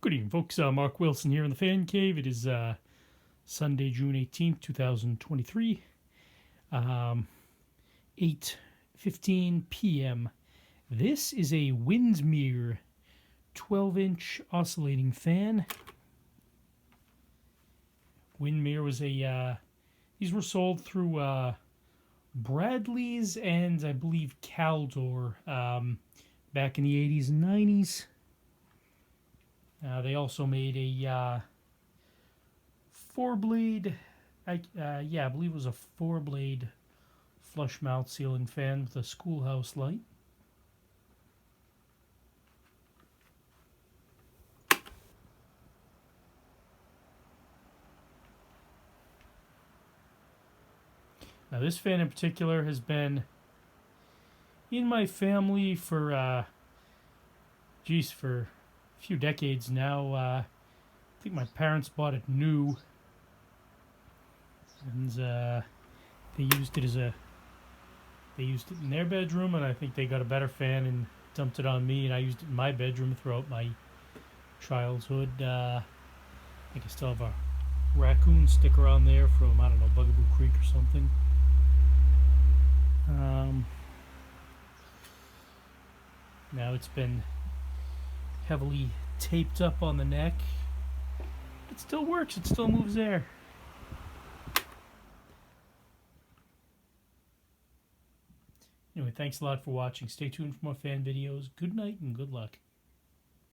Good evening, folks. Mark Wilson here in the Fan Cave. It is Sunday, June 18th, 2023, 8:15 p.m. This is a Windmere 12-inch oscillating fan. Windmere was these were sold through Bradlees and I believe Caldor back in the 80s and 90s. They also made a four-blade, I believe it was a four-blade flush mount ceiling fan with a schoolhouse light. Now this fan in particular has been in my family for, for a few decades now. I think my parents bought it new, and they used it in their bedroom, and I think they got a better fan and dumped it on me, and I used it in my bedroom throughout my childhood. I think I still have a raccoon sticker on there from, I don't know, Bugaboo Creek or something. Now it's been heavily taped up on the neck. It still works, it still moves air. Anyway, thanks a lot for watching. Stay tuned for more fan videos. Good night and good luck.